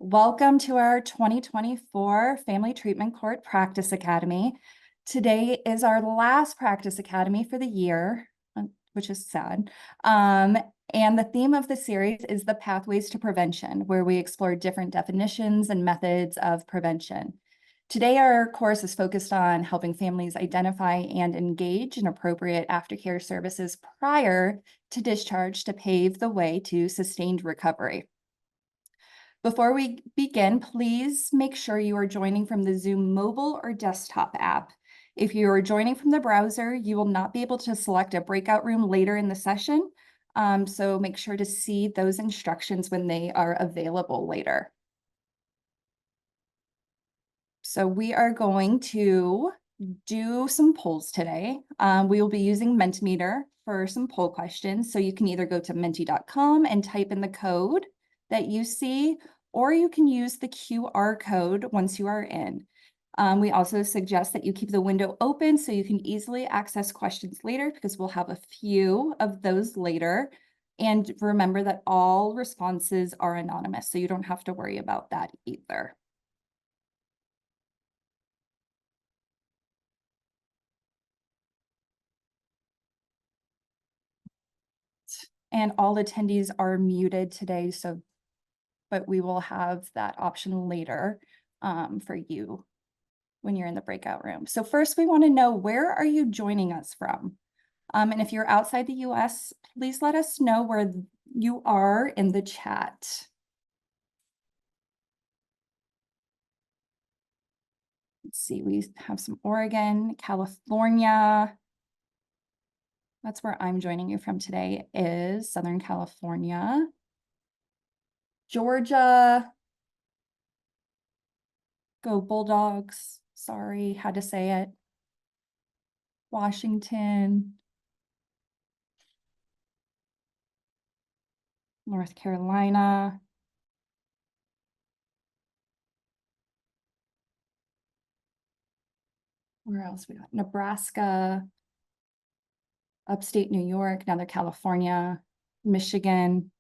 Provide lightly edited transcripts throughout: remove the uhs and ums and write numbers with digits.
Welcome to our 2024 Family Treatment Court Practice Academy. Today is our last Practice Academy for the year, which is sad. And the theme of the series is the Pathways to Prevention, where we explore different definitions and methods of prevention. Today, our course is focused on helping families identify and engage in appropriate aftercare services prior to discharge to pave the way to sustained recovery. Before we begin, please make sure you are joining from the Zoom mobile or desktop app. If you are joining from the browser, you will not be able to select a breakout room later in the session. So make sure to see those instructions when they are available later. So we are going to do some polls today. We will be using Mentimeter for some poll questions. So you can either go to menti.com and type in the code that you see, or you can use the QR code once you are in. We also suggest that you keep the window open so you can easily access questions later, because we'll have a few of those later. And remember that all responses are anonymous, so you don't have to worry about that either. And all attendees are muted today, but we will have that option later for you when you're in the breakout room. So first, we want to know, where are you joining us from? And if you're outside the US, please let us know where you are in the chat. Let's see, we have some Oregon, California. That's where I'm joining you from today, is Southern California. Georgia. Go Bulldogs. Sorry, had to say it. Washington. North Carolina. Where else we got? Nebraska. Upstate New York, now they're California, Michigan.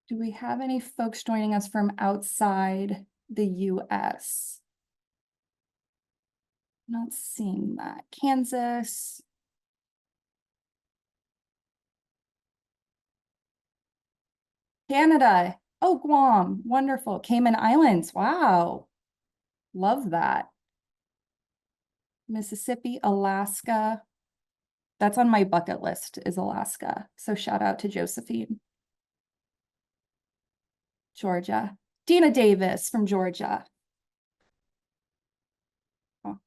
Do we have any folks joining us from outside the US? Not seeing that. Kansas. Canada. Oh, Guam. Wonderful. Cayman Islands. Wow. Love that. Mississippi, Alaska. That's on my bucket list, is Alaska. So shout out to Josephine. Georgia. Dina Davis from Georgia. Oh.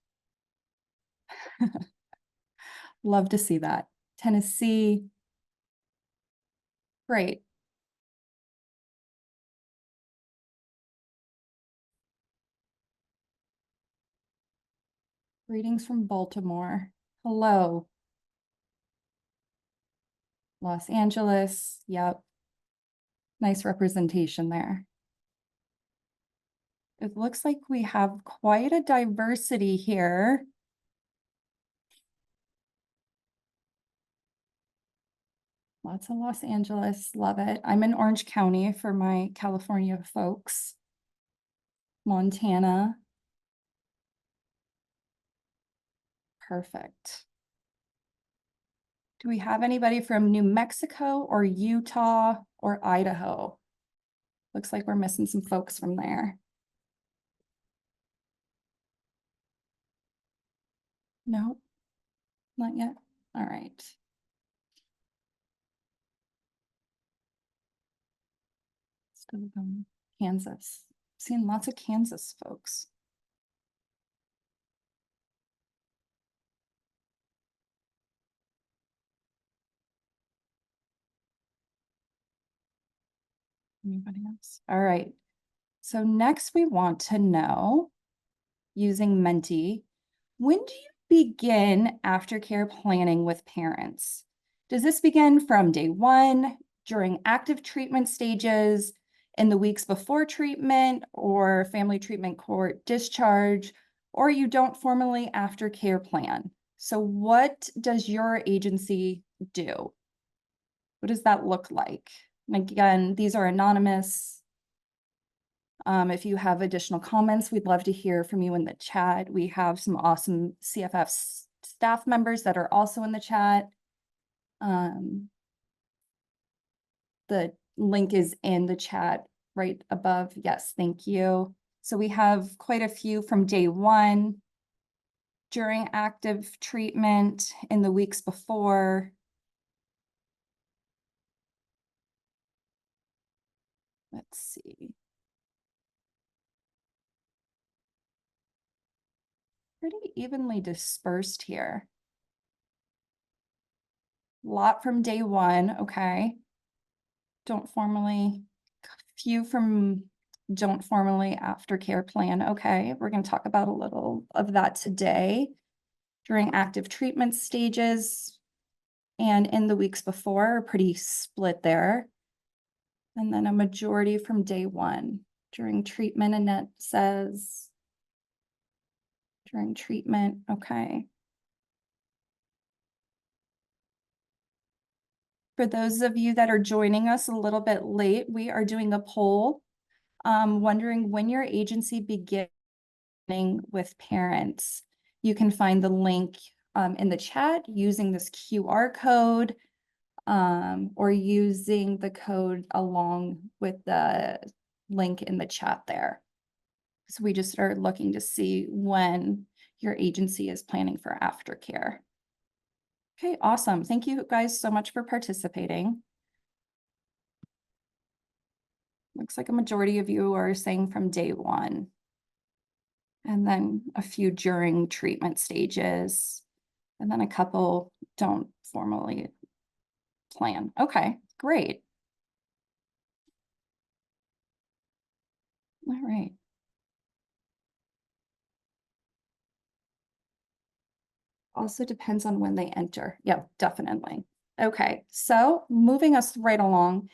Love to see that. Tennessee. Great. Greetings from Baltimore. Hello. Los Angeles. Yep. Nice representation there. It looks like we have quite a diversity here. Lots of Los Angeles. Love it. I'm in Orange County for my California folks. Montana. Perfect. Do we have anybody from New Mexico or Utah or Idaho? Looks like we're missing some folks from there. No, not yet. All right. Still going. Kansas. Seeing lots of Kansas folks. Anybody else? All right. So next we want to know, using Menti, when do you begin aftercare planning with parents? Does this begin from day one, during active treatment stages, in the weeks before treatment or family treatment court discharge, or you don't formally aftercare plan? So what does your agency do? What does that look like? And again, these are anonymous. If you have additional comments, we'd love to hear from you in the chat. We have some awesome CFF staff members that are also in the chat. The link is in the chat right above. Yes, thank you. So we have quite a few from day one, during active treatment, in the weeks before. Let's see. Pretty evenly dispersed here. A lot from day one, okay. Few from don't formally aftercare plan, okay. We're gonna talk about a little of that today. During active treatment stages and in the weeks before, pretty split there. And then a majority from day one. During treatment, Annette says. During treatment, okay. For those of you that are joining us a little bit late, we are doing a poll, wondering when your agency beginning with parents. You can find the link in the chat using this QR code, or using the code along with the link in the chat there. So we just started looking to see when your agency is planning for aftercare. Okay, awesome. Thank you guys so much for participating. Looks like a majority of you are saying from day one. And then a few during treatment stages. And then a couple don't formally plan. Okay, great. All right. Also depends on when they enter. Yeah, definitely. Okay, so moving us right along,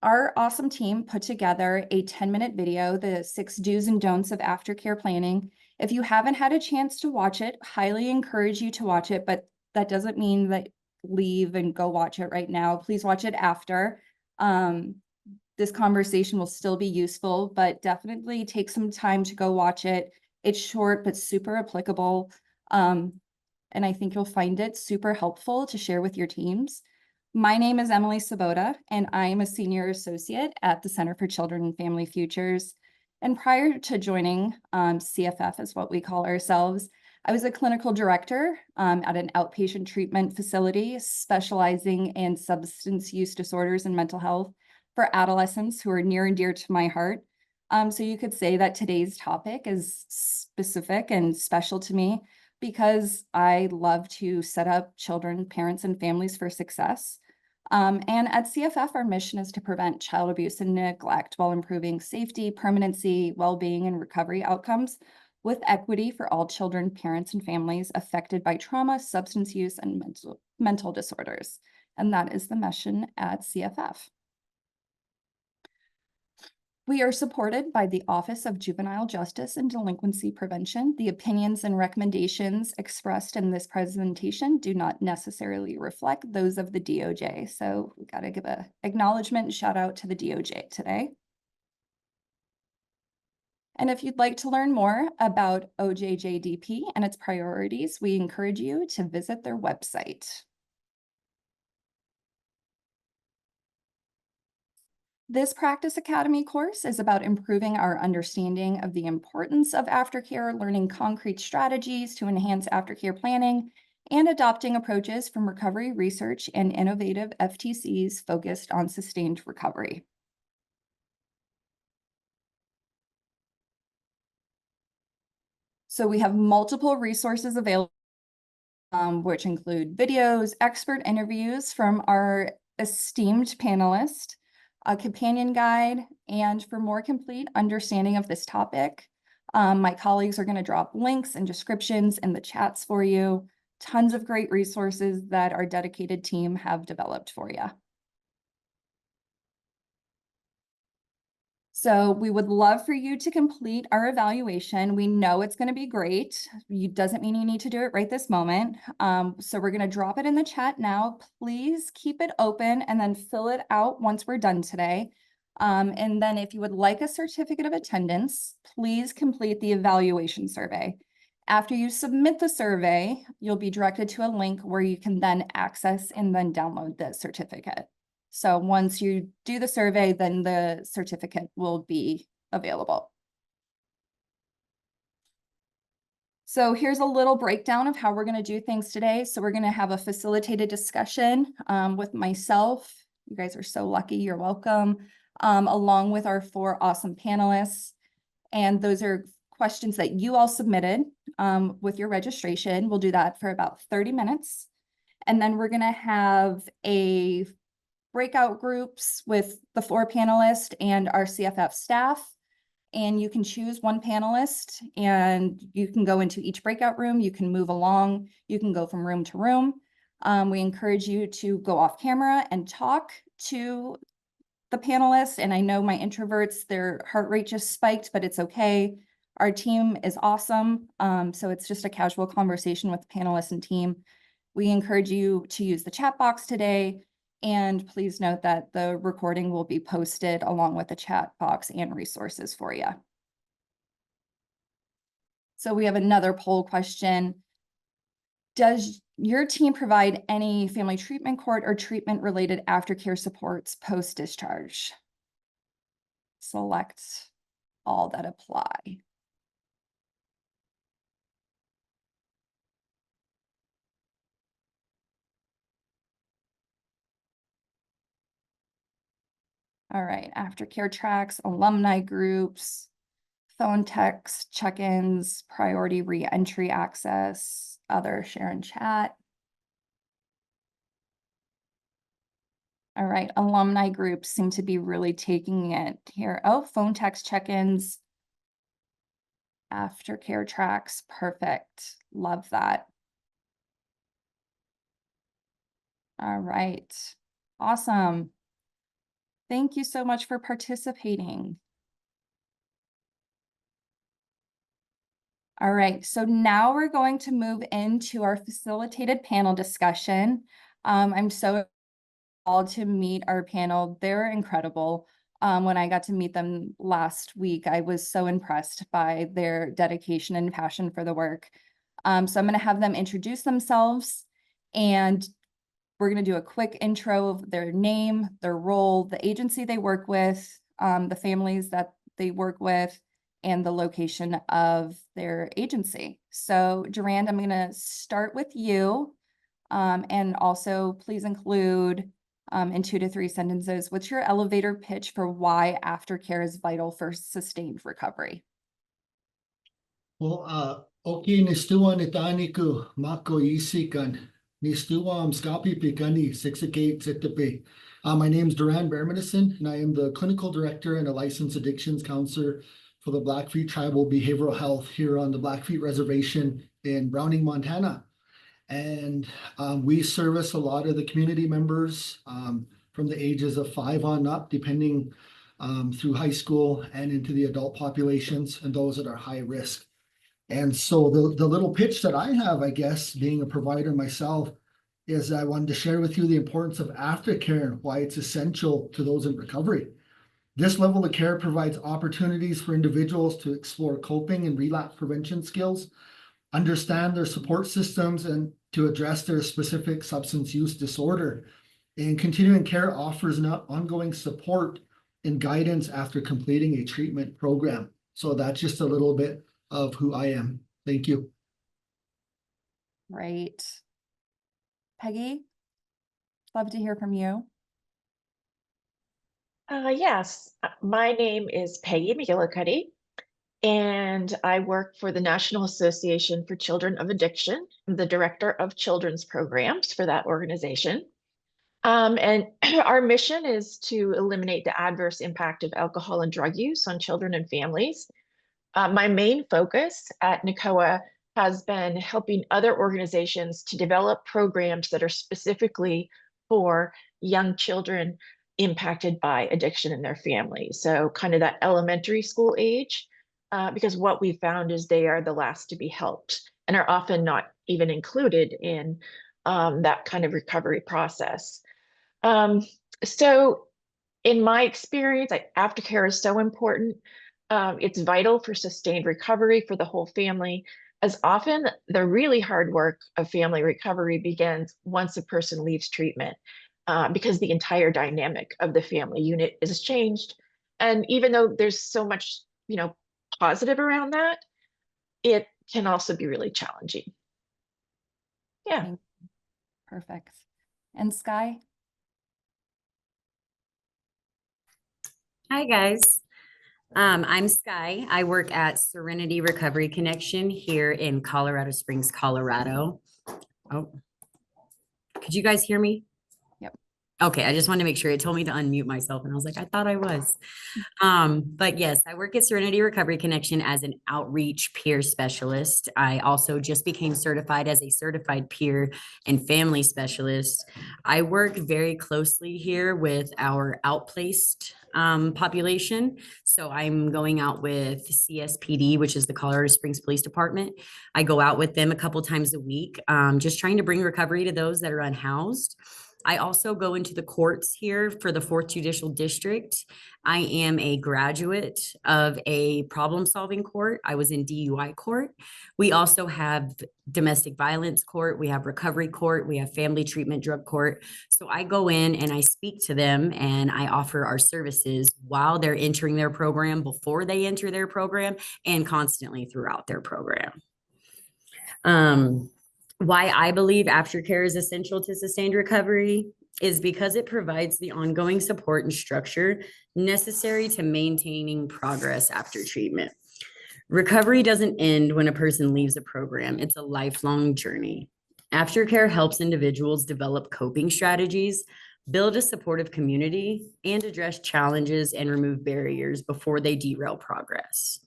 our awesome team put together a 10-minute video, the 6 do's and don'ts of aftercare planning. If you haven't had a chance to watch it, highly encourage you to watch it, but that doesn't mean that leave and go watch it right now. Please watch it after. This conversation will still be useful, but definitely take some time to go watch it. It's short, but super applicable. And I think you'll find it super helpful to share with your teams. My name is Emily Sabota, and I am a senior associate at the Center for Children and Family Futures. And prior to joining CFF, is what we call ourselves, I was a clinical director at an outpatient treatment facility specializing in substance use disorders and mental health for adolescents who are near and dear to my heart. So you could say that today's topic is specific and special to me because I love to set up children, parents, and families for success. And at CFF, our mission is to prevent child abuse and neglect while improving safety, permanency, well-being, and recovery outcomes with equity for all children, parents, and families affected by trauma, substance use, and mental disorders. And that is the mission at CFF. We are supported by the Office of Juvenile Justice and Delinquency Prevention. The opinions and recommendations expressed in this presentation do not necessarily reflect those of the DOJ. So we got to give an acknowledgement and shout out to the DOJ today. And if you'd like to learn more about OJJDP and its priorities, we encourage you to visit their website. This Practice Academy course is about improving our understanding of the importance of aftercare, learning concrete strategies to enhance aftercare planning, and adopting approaches from recovery research and innovative FTCs focused on sustained recovery. So we have multiple resources available, which include videos, expert interviews from our esteemed panelists, a companion guide, and for more complete understanding of this topic, my colleagues are going to drop links and descriptions in the chats for you. Tons of great resources that our dedicated team have developed for you. So we would love for you to complete our evaluation. We know it's going to be great. Doesn't mean you need to do it right this moment. So we're going to drop it in the chat now. Please keep it open and then fill it out once we're done today. And then if you would like a certificate of attendance, please complete the evaluation survey. After you submit the survey, you'll be directed to a link where you can then access and then download the certificate. So once you do the survey, then the certificate will be available. So here's a little breakdown of how we're going to do things today. So we're going to have a facilitated discussion with myself. You guys are so lucky. You're welcome. Along with our 4 awesome panelists. And those are questions that you all submitted with your registration. We'll do that for about 30 minutes. And then we're going to have a breakout groups with the 4 panelists and our CFF staff. And you can choose one panelist and you can go into each breakout room. You can move along. You can go from room to room. We encourage you to go off camera and talk to the panelists. And I know my introverts, their heart rate just spiked, but it's okay. Our team is awesome. So it's just a casual conversation with the panelists and team. We encourage you to use the chat box today. And please note that the recording will be posted along with the chat box and resources for you. So we have another poll question. Does your team provide any family treatment court or treatment related aftercare supports post-discharge? Select all that apply. All right, aftercare tracks, alumni groups, phone text, check-ins, priority re-entry access, other share and chat. All right, alumni groups seem to be really taking it here. Oh, phone text check-ins, aftercare tracks, perfect. Love that. All right, awesome. Thank you so much for participating. All right, so now we're going to move into our facilitated panel discussion. I'm so excited to meet our panel. They're incredible. When I got to meet them last week, I was so impressed by their dedication and passion for the work. So I'm going to have them introduce themselves, and we're going to do a quick intro of their name, their role, the agency they work with, the families that they work with, and the location of their agency. So Durand, I'm going to start with you, and also please include in 2 to 3 sentences, what's your elevator pitch for why aftercare is vital for sustained recovery? Well, okay, nistuan itaniku mako isikan. Nistuam skapi pikani sixigate sitapi. My name is Duran Bearmanison, and I am the clinical director and a licensed addictions counselor for the Blackfeet Tribal Behavioral Health here on the Blackfeet Reservation in Browning, Montana. And we service a lot of the community members from the ages of 5 on up, depending through high school and into the adult populations and those that are high risk. And so the little pitch that I have, I guess, being a provider myself, is I wanted to share with you the importance of aftercare and why it's essential to those in recovery. This level of care provides opportunities for individuals to explore coping and relapse prevention skills, understand their support systems, and to address their specific substance use disorder. And continuing care offers an ongoing support and guidance after completing a treatment program. So that's just a little bit of who I am. Thank you. Great. Peggy, love to hear from you. Yes, my name is Peggy McGillicuddy, and I work for the National Association for Children of Addiction. I'm the director of children's programs for that organization. And our mission is to eliminate the adverse impact of alcohol and drug use on children and families. My main focus at NACOA has been helping other organizations to develop programs that are specifically for young children impacted by addiction in their family. So kind of that elementary school age, because what we found is they are the last to be helped and are often not even included in that kind of recovery process. So in my experience, aftercare is so important. It's vital for sustained recovery for the whole family, as often the really hard work of family recovery begins once a person leaves treatment, because the entire dynamic of the family unit is changed. And even though there's so much, positive around that, it can also be really challenging. Yeah. Perfect. And Sky? Hi, guys. I'm Sky. I work at Serenity Recovery Connection here in Colorado Springs, Colorado. Oh, could you guys hear me? Yep. Okay, I just wanted to make sure. It told me to unmute myself and I was like, I thought I was. But yes, I work at Serenity Recovery Connection as an outreach peer specialist. I also just became certified as a certified peer and family specialist. I work very closely here with our outplaced population. So I'm going out with CSPD, which is the Colorado Springs Police Department. I go out with them a couple times a week, just trying to bring recovery to those that are unhoused. I also go into the courts here for the 4th Judicial District. I am a graduate of a problem-solving court. I was in DUI court. We also have domestic violence court. We have recovery court. We have family treatment drug court. So I go in and I speak to them and I offer our services while they're entering their program, before they enter their program, and constantly throughout their program. Why I believe aftercare is essential to sustained recovery is because it provides the ongoing support and structure necessary to maintaining progress after treatment. Recovery doesn't end when a person leaves a program. It's a lifelong journey. Aftercare helps individuals develop coping strategies, build a supportive community, and address challenges and remove barriers before they derail progress.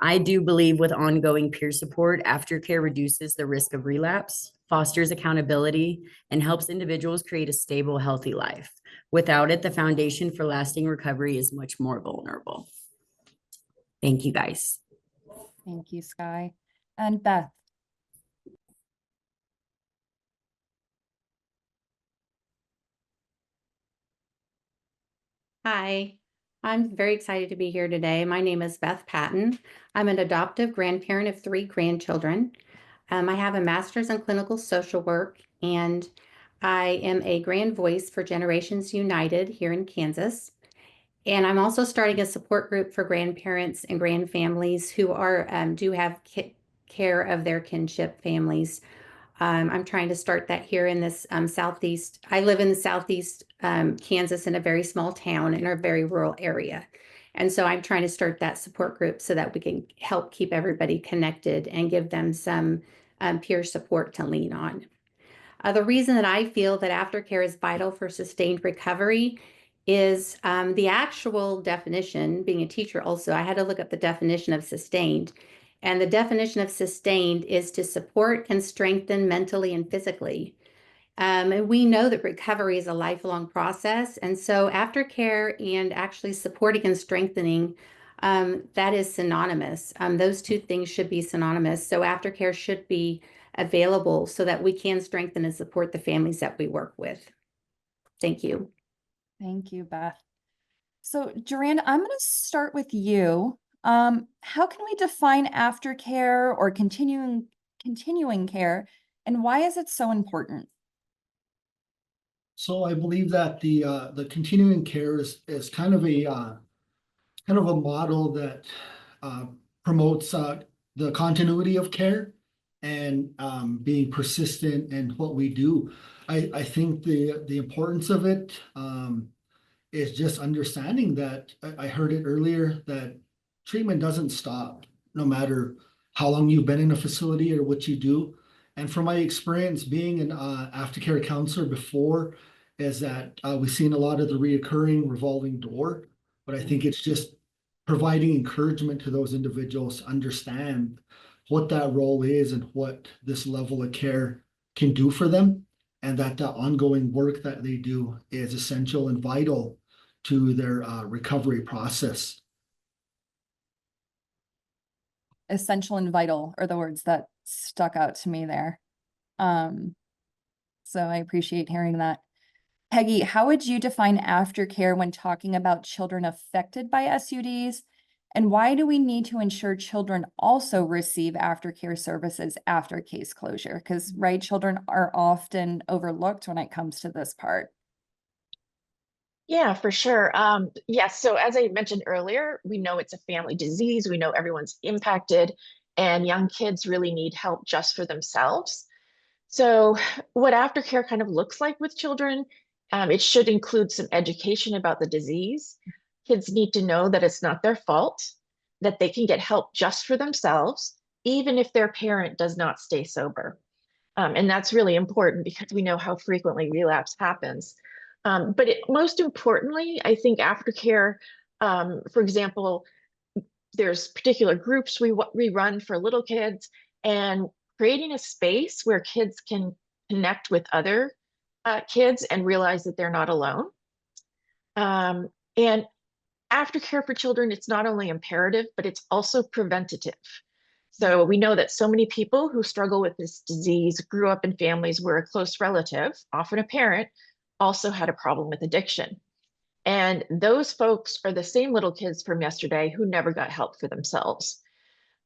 I do believe with ongoing peer support, aftercare reduces the risk of relapse, fosters accountability, and helps individuals create a stable, healthy life. Without it, the foundation for lasting recovery is much more vulnerable. Thank you, guys. Thank you, Sky. And Beth? Hi, I'm very excited to be here today. My name is Beth Patton. I'm an adoptive grandparent of 3 grandchildren. I have a master's in clinical social work, and I am a grand voice for Generations United here in Kansas. And I'm also starting a support group for grandparents and grandfamilies who are do have care of their kinship families. I'm trying to start that here in this southeast. I live in the southeast Kansas in a very small town in a very rural area. And so I'm trying to start that support group so that we can help keep everybody connected and give them some peer support to lean on. The reason that I feel that aftercare is vital for sustained recovery is the actual definition. Being a teacher also, I had to look up the definition of sustained. And the definition of sustained is to support and strengthen mentally and physically. And we know that recovery is a lifelong process. And so aftercare and actually supporting and strengthening, that is synonymous. Those 2 things should be synonymous. So aftercare should be available so that we can strengthen and support the families that we work with. Thank you. Thank you, Beth. So, Duran, I'm going to start with you. How can we define aftercare or continuing care, and why is it so important? So I believe that the continuing care is kind of a model that promotes the continuity of care and being persistent in what we do. I think the importance of it is just understanding that I heard it earlier that treatment doesn't stop no matter how long you've been in a facility or what you do. And from my experience being an aftercare counselor before, is that we've seen a lot of the reoccurring revolving door, but I think it's just providing encouragement to those individuals to understand what that role is and what this level of care can do for them. and that the ongoing work that they do is essential and vital to their recovery process. Essential and vital are the words that stuck out to me there. So I appreciate hearing that. Peggy, how would you define aftercare when talking about children affected by SUDs? And why do we need to ensure children also receive aftercare services after case closure? Because, right, children are often overlooked when it comes to this part. Yeah, for sure. Yes, so as I mentioned earlier, we know it's a family disease. We know everyone's impacted, and young kids really need help just for themselves. So what aftercare kind of looks like with children, it should include some education about the disease. Kids need to know that it's not their fault, that they can get help just for themselves, even if their parent does not stay sober. And that's really important because we know how frequently relapse happens. But most importantly, I think aftercare, for example, there's particular groups we run for little kids, and creating a space where kids can connect with other kids and realize that they're not alone. And aftercare for children, it's not only imperative, but it's also preventative. So we know that so many people who struggle with this disease grew up in families where a close relative, often a parent, also had a problem with addiction. And those folks are the same little kids from yesterday who never got help for themselves.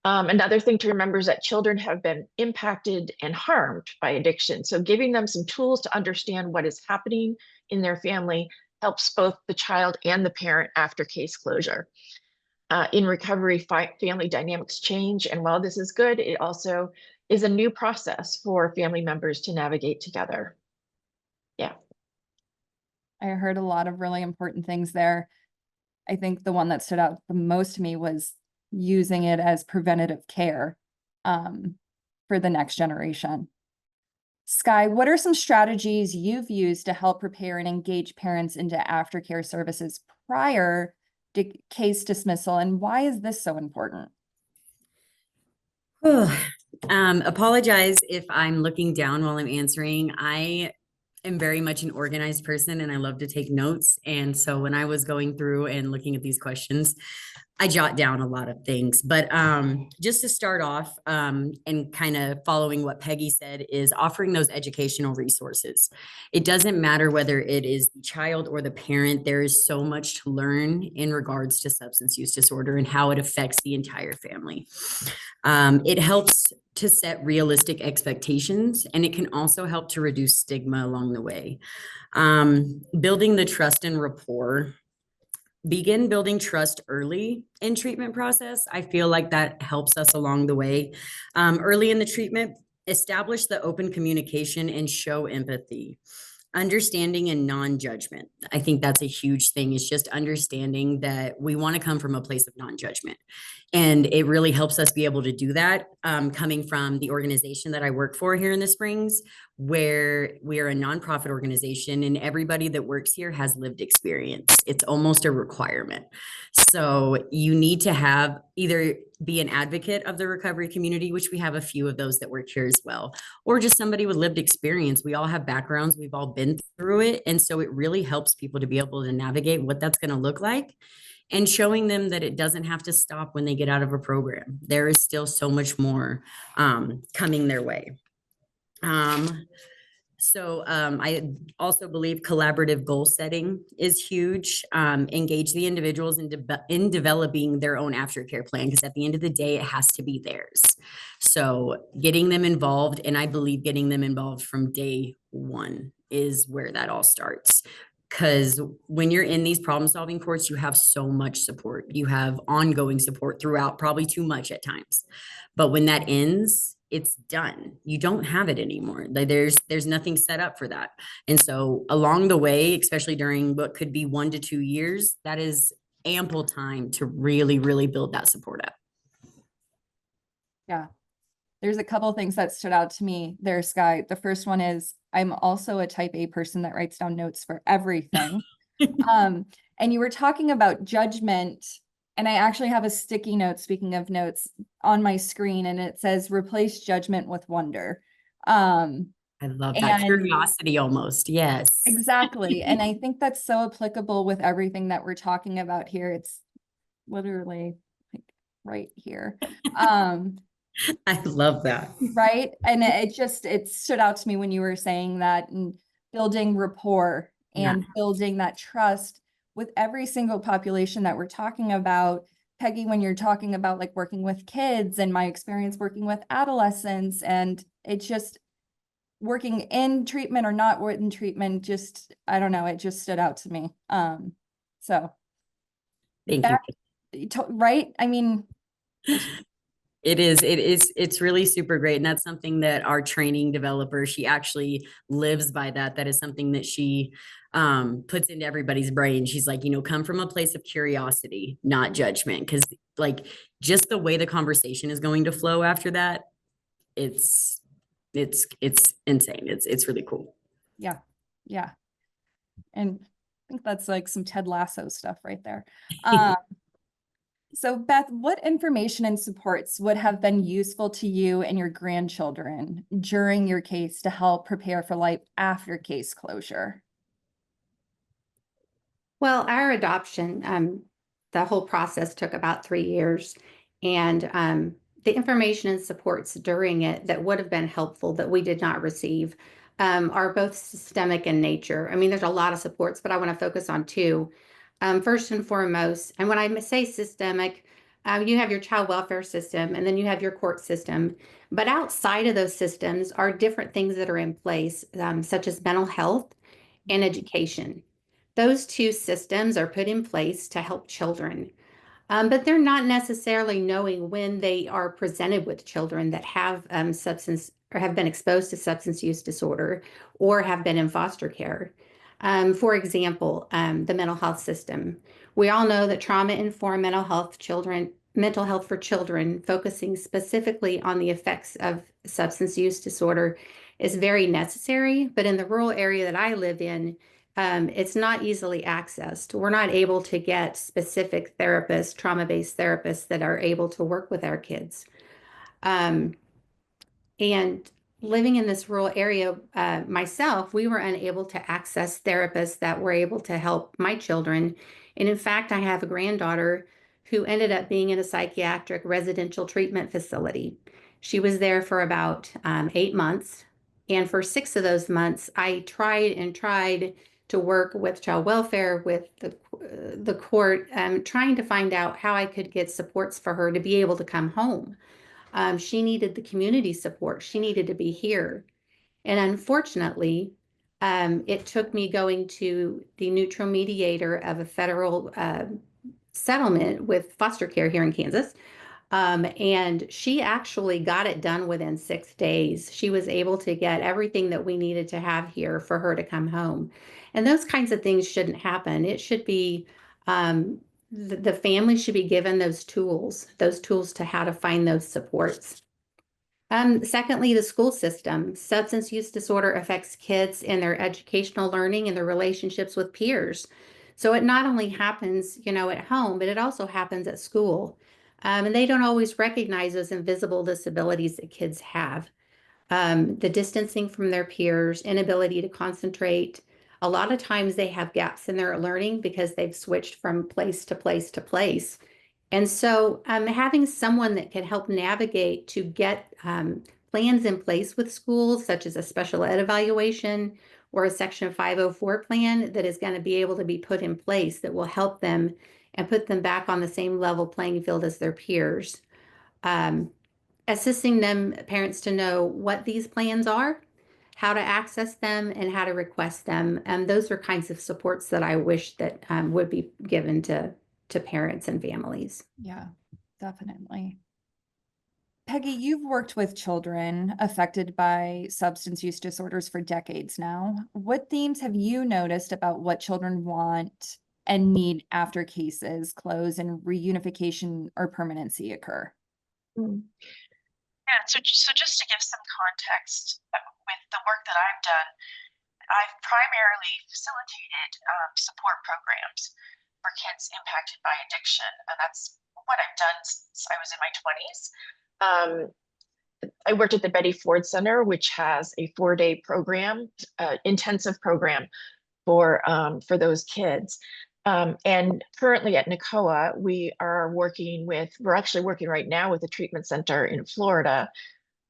Another thing to remember is that children have been impacted and harmed by addiction. So giving them some tools to understand what is happening in their family helps both the child and the parent after case closure. In recovery, family dynamics change. And while this is good, it also is a new process for family members to navigate together. Yeah. I heard a lot of really important things there. I think the one that stood out the most to me was using it as preventative care for the next generation. Sky, what are some strategies you've used to help prepare and engage parents into aftercare services prior to case dismissal, and why is this so important? Apologize if I'm looking down while I'm answering. I am very much an organized person and I love to take notes. And so when I was going through and looking at these questions, I jot down a lot of things, but just to start off and kind of following what Peggy said is offering those educational resources. It doesn't matter whether it is the child or the parent, there is so much to learn in regards to substance use disorder and how it affects the entire family. It helps to set realistic expectations, and it can also help to reduce stigma along the way. Building the trust and rapport. Begin building trust early in treatment process. I feel like that helps us along the way. Early in the treatment, establish the open communication and show empathy. Understanding and non-judgment. I think that's a huge thing. It's just understanding that we want to come from a place of non-judgment. And it really helps us be able to do that coming from the organization that I work for here in the Springs, where we are a nonprofit organization and everybody that works here has lived experience. It's almost a requirement. So you need to have either be an advocate of the recovery community, which we have a few of those that work here as well, or just somebody with lived experience. We all have backgrounds. We've all been through it. And so it really helps people to be able to navigate what that's going to look like and showing them that it doesn't have to stop when they get out of a program. There is still so much more coming their way. I also believe collaborative goal setting is huge. Engage the individuals in developing their own aftercare plan, because at the end of the day, it has to be theirs. So getting them involved, and I believe getting them involved from day one is where that all starts. Because when you're in these problem-solving courts, you have so much support. You have ongoing support throughout, probably too much at times. But when that ends, it's done. You don't have it anymore. There's nothing set up for that. And so along the way, especially during what could be 1 to 2 years, that is ample time to really, really build that support up. Yeah. There's a couple of things that stood out to me there, Sky. The first one is I'm also a type A person that writes down notes for everything. And you were talking about judgment, and I actually have a sticky note, speaking of notes, on my screen, and it says replace judgment with wonder. I love that And curiosity almost. Yes. exactly. And I think that's so applicable with everything that we're talking about here. It's literally like right here. I love that. Right. And it stood out to me when you were saying that, and building rapport Yeah. and building that trust with every single population that we're talking about. Peggy, when you're talking about like working with kids and my experience working with adolescents, and it's just working in treatment or not in treatment, just, I don't know, it just stood out to me. So Thank you. right. I mean, It's really super great. And that's something that our training developer, she actually lives by that. That is something that she puts into everybody's brain. She's like, come from a place of curiosity, not judgment. Cause like just the way the conversation is going to flow after that, it's insane. It's really cool. yeah. Yeah. And I think that's like some Ted Lasso stuff right there. So Beth, what information and supports would have been useful to you and your grandchildren during your case to help prepare for life after case closure? Well, our adoption, the whole process took about 3 years. And the information and supports during it that would have been helpful that we did not receive are both systemic in nature. I mean, there's a lot of supports, but I want to focus on two. First and foremost, and when I say systemic, you have your child welfare system and then you have your court system. But outside of those systems are different things that are in place, such as mental health and education. Those two systems are put in place to help children, but they're not necessarily knowing when they are presented with children that have substance or have been exposed to substance use disorder or have been in foster care. For example, the mental health system. We all know that trauma-informed mental health for children, focusing specifically on the effects of substance use disorder, is very necessary. But in the rural area that I live in, it's not easily accessed. We're not able to get specific therapists, trauma-based therapists that are able to work with our kids. And living in this rural area myself, we were unable to access therapists that were able to help my children. And in fact, I have a granddaughter who ended up being in a psychiatric residential treatment facility. She was there for about 8 months. And for 6 of those months, I tried to work with child welfare, with the court, trying to find out how I could get supports for her to be able to come home. She needed the community support. She needed to be here. And unfortunately, it took me going to the neutral mediator of a federal settlement with foster care here in Kansas. And she actually got it done within 6 days. She was able to get everything that we needed to have here for her to come home. And those kinds of things shouldn't happen. It should be, the family should be given those tools to how to find those supports. Secondly, the school system. Substance use disorder affects kids in their educational learning and their relationships with peers. So it not only happens, at home, but it also happens at school. And they don't always recognize those invisible disabilities that kids have. The distancing from their peers, inability to concentrate. A lot of times they have gaps in their learning because they've switched from place to place to place. And so having someone that can help navigate to get plans in place with schools, such as a special ed evaluation or a Section 504 plan that is going to be able to be put in place that will help them and put them back on the same level playing field as their peers. Assisting them, parents, to know what these plans are, how to access them, and how to request them. Those are kinds of supports that I wish that would be given to parents and families. Yeah, definitely. Peggy, you've worked with children affected by substance use disorders for decades now. What themes have you noticed about what children want and need after cases close and reunification or permanency occur? Mm. Yeah, so just to give some context with the work that I've done, I've primarily facilitated support programs for kids impacted by addiction, and that's what I've done since I was in my 20s. I worked at the Betty Ford Center, which has a 4-day program, intensive program for those kids. And currently at NACOA, we're actually working right now with a treatment center in Florida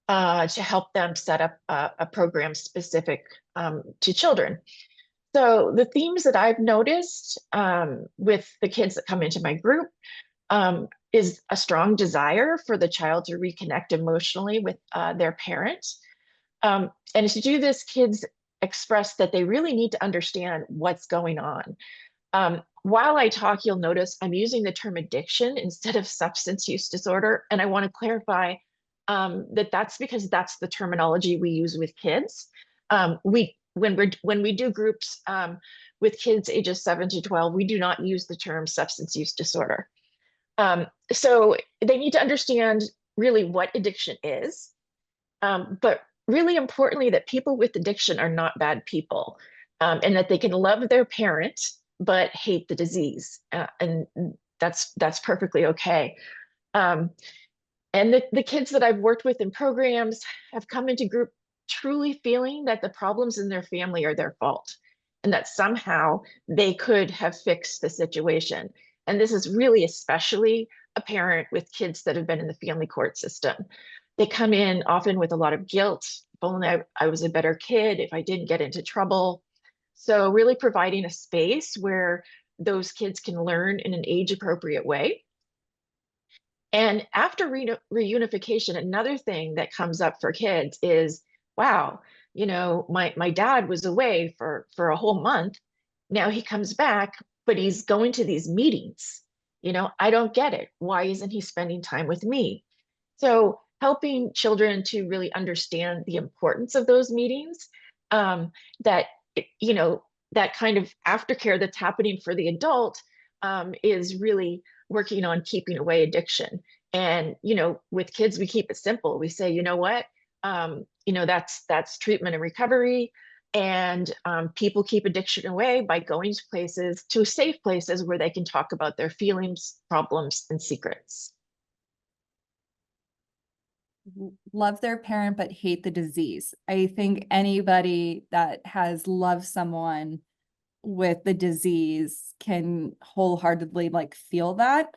to help them set up a program specific to children. So the themes that I've noticed with the kids that come into my group is a strong desire for the child to reconnect emotionally with their parent. And to do this, kids express that they really need to understand what's going on. While I talk, you'll notice I'm using the term addiction instead of substance use disorder. And I want to clarify that that's because that's the terminology we use with kids. When we do groups with kids ages 7 to 12, we do not use the term substance use disorder. So they need to understand really what addiction is, but really importantly, that people with addiction are not bad people, and that they can love their parent but hate the disease, and that's perfectly okay. And the kids that I've worked with in programs have come into group truly feeling that the problems in their family are their fault, and that somehow they could have fixed the situation. And this is really especially apparent with kids that have been in the family court system. They come in often with a lot of guilt. If only I was a better kid, if I didn't get into trouble. So really providing a space where those kids can learn in an age-appropriate way. And after reunification, another thing that comes up for kids is, wow, my dad was away for a whole month. Now he comes back, but he's going to these meetings. I don't get it. Why isn't he spending time with me? So helping children to really understand the importance of those meetings, that kind of aftercare that's happening for the adult is really working on keeping away addiction. And with kids, we keep it simple. We say, you know what, that's treatment and recovery. And people keep addiction away by going to safe places where they can talk about their feelings, problems, and secrets. Love their parent but hate the disease. I think anybody that has loved someone with the disease can wholeheartedly feel that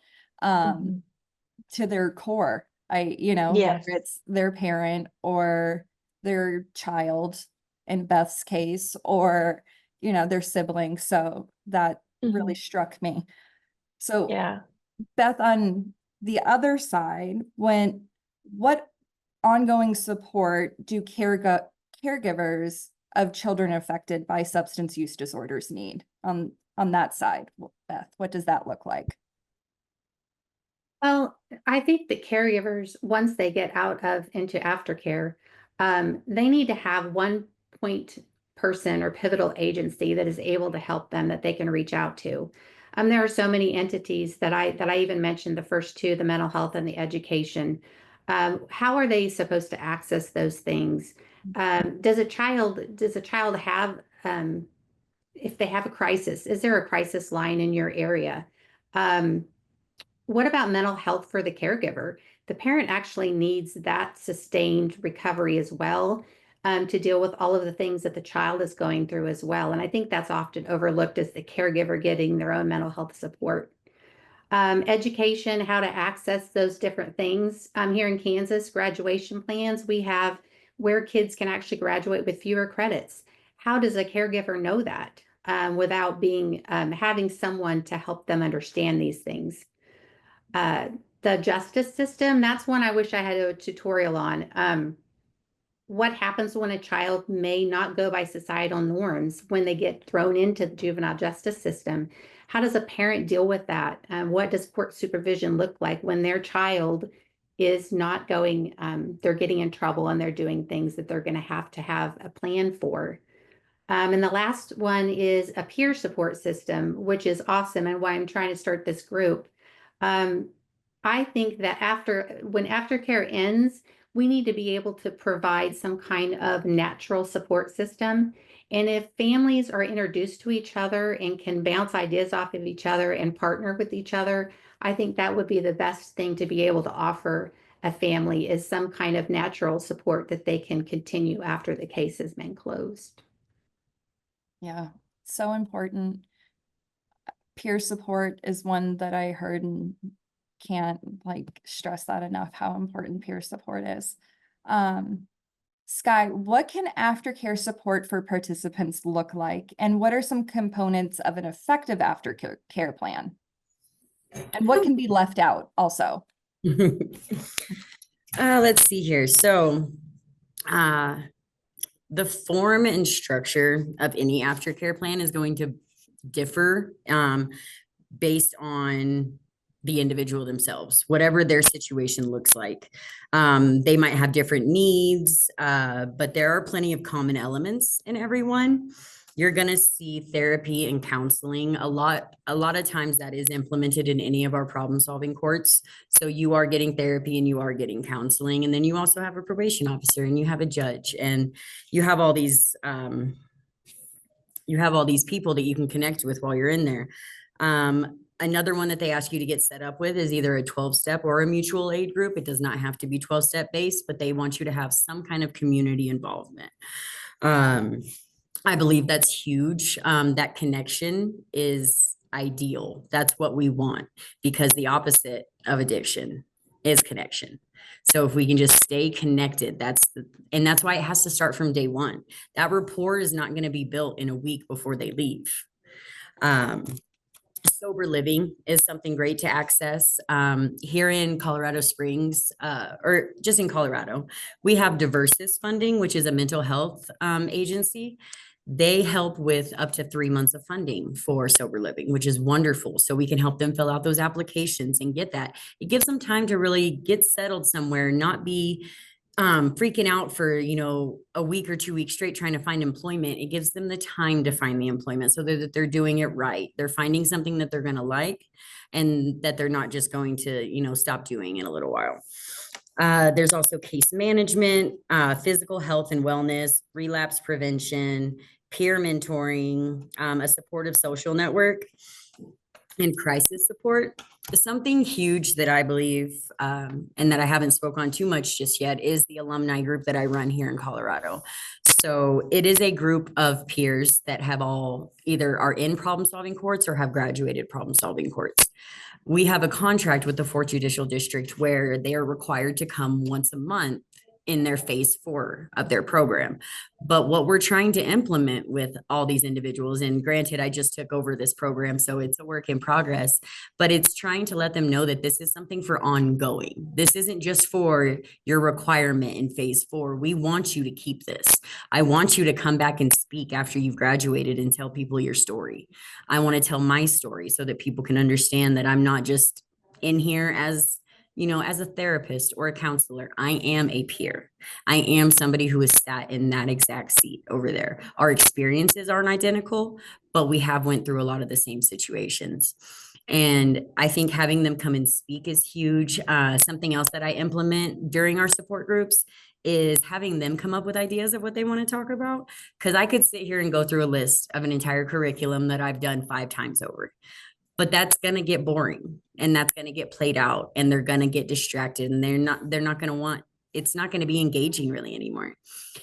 to their core. Yes. Whether it's their parent or their child in Beth's case, or their siblings. So that really struck me. So yeah, Beth, on the other side, what ongoing support do caregivers of children affected by substance use disorders need on that side? Beth, what does that look like? Well, I think that caregivers, once they get out of into aftercare, they need to have one point person or pivotal agency that is able to help them, that they can reach out to. There are so many entities that I even mentioned, the first two, the mental health and the education. How are they supposed to access those things? Does a child have, if they have a crisis, is there a crisis line in your area? What about mental health for the caregiver? The parent actually needs that sustained recovery as well, to deal with all of the things that the child is going through as well. And I think that's often overlooked as the caregiver getting their own mental health support. Education, how to access those different things. Here in Kansas, graduation plans, we have where kids can actually graduate with fewer credits. How does a caregiver know that without having someone to help them understand these things? The justice system, that's one I wish I had a tutorial on. What happens when a child may not go by societal norms when they get thrown into the juvenile justice system? How does a parent deal with that? What does court supervision look like when their child is not going, they're getting in trouble and they're doing things that they're going to have a plan for? And the last one is a peer support system, which is awesome, and why I'm trying to start this group. I think that when aftercare ends, we need to be able to provide some kind of natural support system. And if families are introduced to each other and can bounce ideas off of each other and partner with each other, I think that would be the best thing to be able to offer a family is some kind of natural support that they can continue after the case has been closed. Yeah, so important. Peer support is one that I heard and can't like stress that enough, how important peer support is. Sky, what can aftercare support for participants look like? And what are some components of an effective aftercare plan? And what can be left out also? Let's see here. So, the form and structure of any aftercare plan is going to differ based on the individual themselves, whatever their situation looks like. They might have different needs, but there are plenty of common elements in everyone. You're going to see therapy and counseling a lot of times that is implemented in any of our problem solving courts. So you are getting therapy and you are getting counseling. And then you also have a probation officer and you have a judge and you have all these people that you can connect with while you're in there. Another one that they ask you to get set up with is either a 12-step or a mutual aid group. It does not have to be 12-step based, but they want you to have some kind of community involvement. I believe that's huge. That connection is ideal. That's what we want because the opposite of addiction is connection. So if we can just stay connected, that's why it has to start from day one. That rapport is not going to be built in a week before they leave. Sober living is something great to access. Here in Colorado Springs, or just in Colorado, we have Diversis Funding, which is a mental health agency. They help with up to 3 months of funding for sober living, which is wonderful. So we can help them fill out those applications and get that. It gives them time to really get settled somewhere, not be freaking out for, a week or 2 weeks straight trying to find employment. It gives them the time to find the employment so that they're doing it right. They're finding something that they're going to like and that they're not just going to, stop doing in a little while. There's also case management, physical health and wellness, relapse prevention, peer mentoring, a supportive social network, and crisis support. Something huge that I believe, and that I haven't spoke on too much just yet, is the alumni group that I run here in Colorado. So it is a group of peers that have all either are in problem solving courts or have graduated problem solving courts. We have a contract with the 4th Judicial District where they are required to come once a month in their phase 4 of their program. But what we're trying to implement with all these individuals, and granted, I just took over this program, so it's a work in progress, but it's trying to let them know that this is something for ongoing. This isn't just for your requirement in phase 4. We want you to keep this. I want you to come back and speak after you've graduated and tell people your story. I want to tell my story so that people can understand that I'm not just in here as a therapist or a counselor. I am a peer. I am somebody who has sat in that exact seat over there. Our experiences aren't identical, but we have went through a lot of the same situations. And I think having them come and speak is huge. Something else that I implement during our support groups is having them come up with ideas of what they want to talk about. Because I could sit here and go through a list of an entire curriculum that I've done 5 times over. But that's going to get boring and that's going to get played out and they're going to get distracted and they're not going to want, it's not going to be engaging really anymore.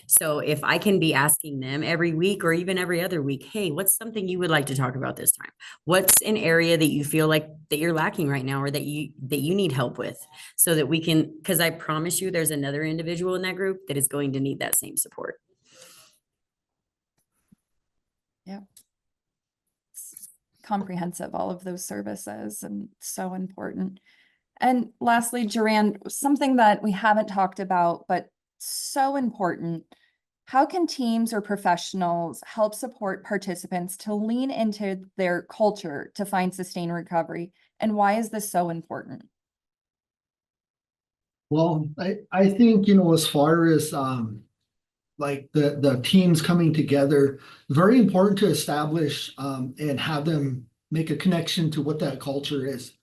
So if I can be asking them every week or even every other week, hey, what's something you would like to talk about this time? What's an area that you feel like that you're lacking right now or that you need help with so that we can, because I promise you there's another individual in that group that is going to need that same support. Yeah. Comprehensive, all of those services, and so important. And lastly, Joanne, something that we haven't talked about, but so important. How can teams or professionals help support participants to lean into their culture to find sustained recovery? And why is this so important? Well, I think, as far as like the teams coming together, very important to establish and have them make a connection to what that culture is.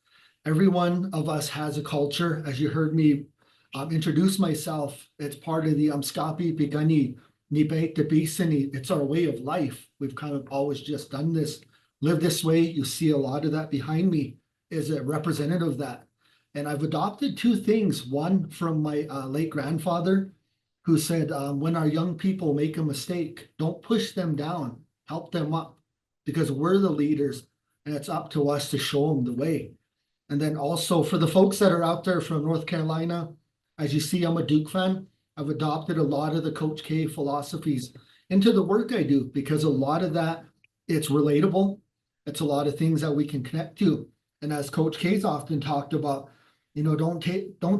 Every one of us has a culture. As you heard me introduce myself, it's part of the Skapi Pigani Nipe Tebisini. It's our way of life. We've kind of always just done this, live this way. You see a lot of that behind me is a representative of that. And I've adopted two things. One from my late grandfather, who said, when our young people make a mistake, don't push them down, help them up, because we're the leaders and it's up to us to show them the way. And then also for the folks that are out there from North Carolina, as you see, I'm a Duke fan. I've adopted a lot of the Coach K philosophies into the work I do, because a lot of that, it's relatable. It's a lot of things that we can connect to. And as Coach K's often talked about, don't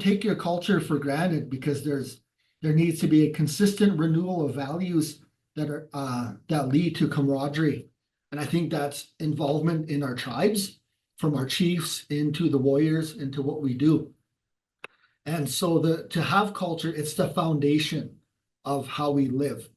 take your culture for granted, because there needs to be a consistent renewal of values that lead to camaraderie. And I think that's involvement in our tribes, from our chiefs into the warriors, into what we do. And so to have culture, it's the foundation of how we live.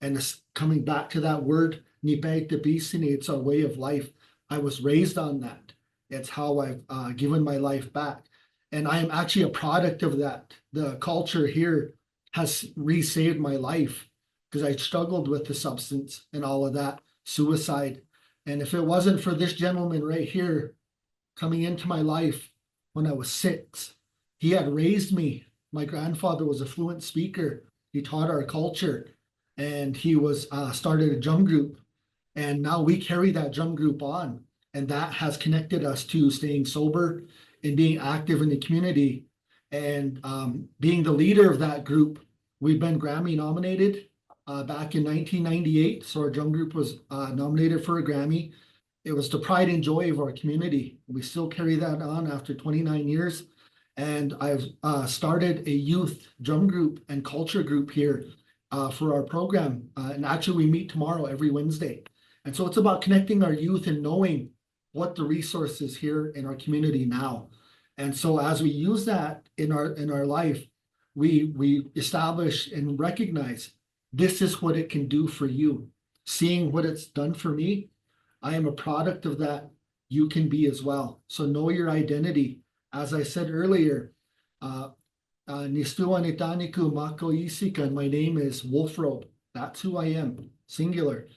And it's coming back to that word, it's our way of life. I was raised on that. It's how I've given my life back. And I am actually a product of that. The culture here has resaved my life, because I struggled with the substance and all of that, suicide. And if it wasn't for this gentleman right here coming into my life when I was 6, he had raised me. My grandfather was a fluent speaker. He taught our culture, and he was started a drum group. And now we carry that drum group on. And that has connected us to staying sober and being active in the community. And being the leader of that group, we've been Grammy nominated back in 1998. So our drum group was nominated for a Grammy. It was the pride and joy of our community. We still carry that on after 29 years. And I've started a youth drum group and culture group here for our program. And actually, we meet tomorrow every Wednesday. And so it's about connecting our youth and knowing what the resources here in our community now. And so as we use that in our life, we establish and recognize this is what it can do for you. Seeing what it's done for me, I am a product of that. You can be as well. So know your identity. As I said earlier, Nistua Nitaniku Mako Isikan, my name is Wolfrobe. That's who I am, singular.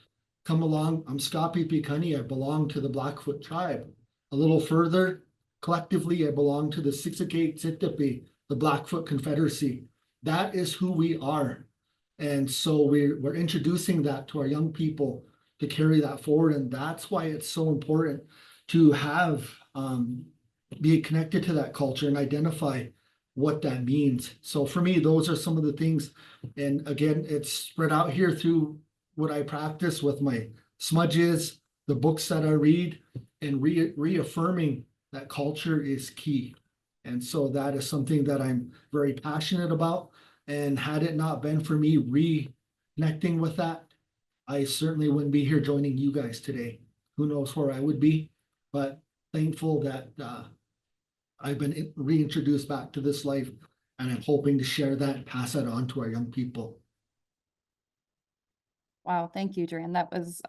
Come along, I'm Skapi Pikani, I belong to the Blackfoot tribe. A little further, collectively, I belong to the Siksika Tsitapi, the Blackfoot Confederacy. That is who we are. And so we're introducing that to our young people to carry that forward. And that's why it's so important to have, be connected to that culture and identify what that means. So for me, those are some of the things. And again, it's spread out here through what I practice with my smudges, the books that I read, and reaffirming that culture is key. And so that is something that I'm very passionate about. And had it not been for me reconnecting with that, I certainly wouldn't be here joining you guys today. Who knows where I would be, but thankful that I've been reintroduced back to this life, and I'm hoping to share that and pass that on to our young people. Wow, thank you, Duran. That was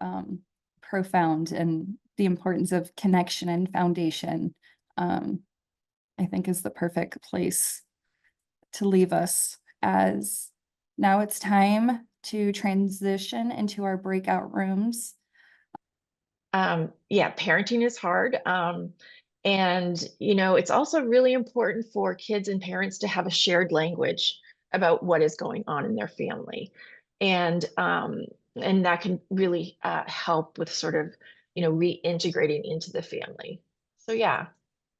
profound, and the importance of connection and foundation, I think, is the perfect place to leave us, as now it's time to transition into our breakout rooms. Yeah, parenting is hard. And, it's also really important for kids and parents to have a shared language about what is going on in their family. And that can really help with sort of, reintegrating into the family. So yeah,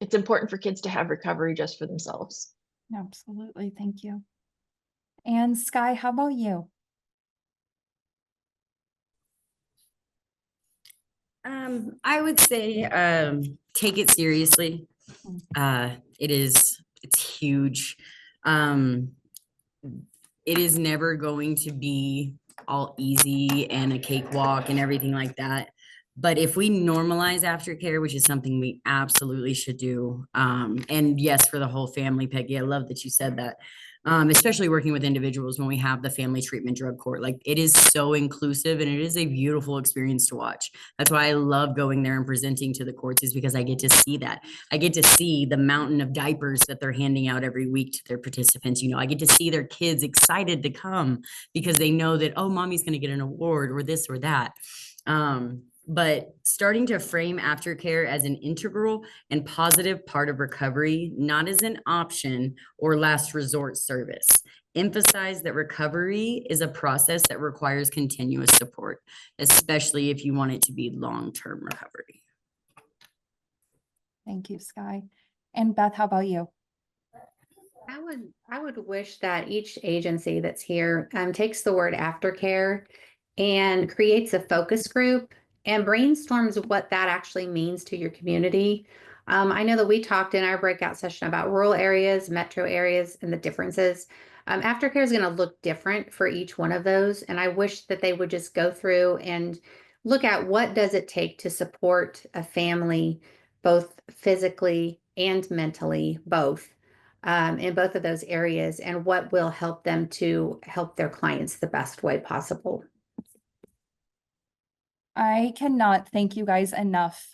it's important for kids to have recovery just for themselves. Absolutely, thank you. And Sky, how about you? I would say take it seriously. It's huge. It is never going to be all easy and a cakewalk and everything like that. But if we normalize aftercare, which is something we absolutely should do, and yes, for the whole family, Peggy, I love that you said that. Especially working with individuals when we have the family treatment drug court, like it is so inclusive and it is a beautiful experience to watch. That's why I love going there and presenting to the courts, is because I get to see that. I get to see the mountain of diapers that they're handing out every week to their participants. I get to see their kids excited to come because they know that, oh, mommy's going to get an award or this or that. but starting to frame aftercare as an integral and positive part of recovery, not as an option or last resort service. Emphasize that recovery is a process that requires continuous support, especially if you want it to be long-term recovery. Thank you, Sky. And Beth, how about you? I would wish that each agency that's here takes the word aftercare and creates a focus group and brainstorms what that actually means to your community. I know that we talked in our breakout session about rural areas, metro areas, and the differences. Aftercare is going to look different for each one of those, and I wish that they would just go through and look at what does it take to support a family, both physically and mentally, both. In both of those areas, and what will help them to help their clients the best way possible. I cannot thank you guys enough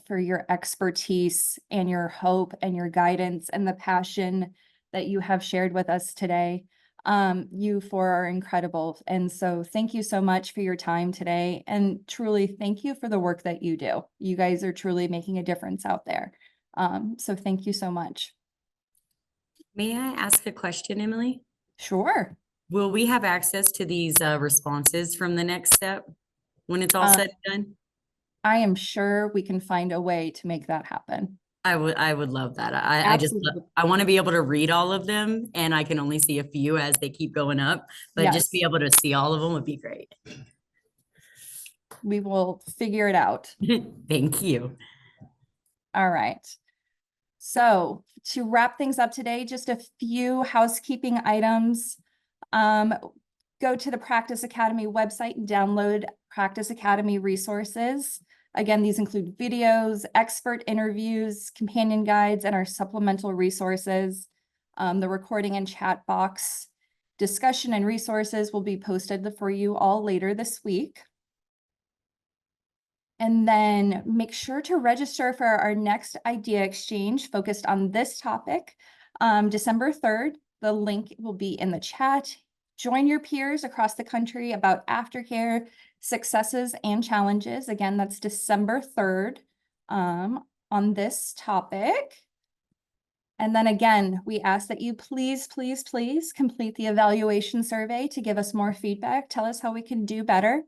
for your expertise and your hope and your guidance and the passion that you have shared with us today. You four are incredible. And so thank you so much for your time today. And truly thank you for the work that you do. You guys are truly making a difference out there. So thank you so much. May I ask a question, Emily? Sure. Will we have access to these responses from the next step when it's all said and done? I am sure we can find a way to make that happen. I would love that. Absolutely. I want to be able to read all of them, and I can only see a few as they keep going up, but just be Yes. able to see all of them would be great. We will figure it out. Thank you. All right. So to wrap things up today, just a few housekeeping items. Go to the Practice Academy website and download Practice Academy resources. Again, these include videos, expert interviews, companion guides, and our supplemental resources. The recording and chat box discussion and resources will be posted for you all later this week. And then make sure to register for our next idea exchange focused on this topic, December 3rd. The link will be in the chat. Join your peers across the country about aftercare, successes and challenges. Again, that's December 3rd on this topic. And then again, we ask that you please, please, please complete the evaluation survey to give us more feedback. Tell us how we can do better.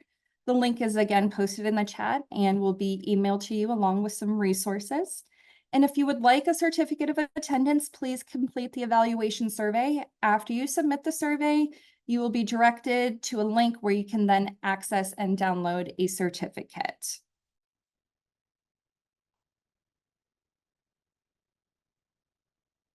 The link is again posted in the chat and will be emailed to you along with some resources. And if you would like a certificate of attendance, please complete the evaluation survey. After you submit the survey, you will be directed to a link where you can then access and download a certificate.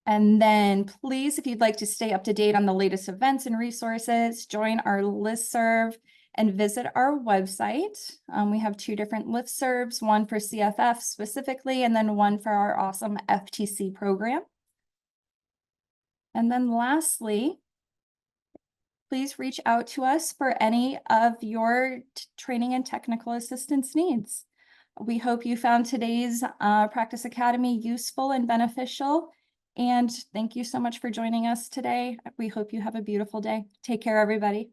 And then please, if you'd like to stay up to date on the latest events and resources, join our listserv and visit our website. We have two different listservs, one for CFF specifically, and then one for our awesome FTC program. And then lastly, please reach out to us for any of your training and technical assistance needs. We hope you found today's Practice Academy useful and beneficial. And thank you so much for joining us today. We hope you have a beautiful day. Take care, everybody.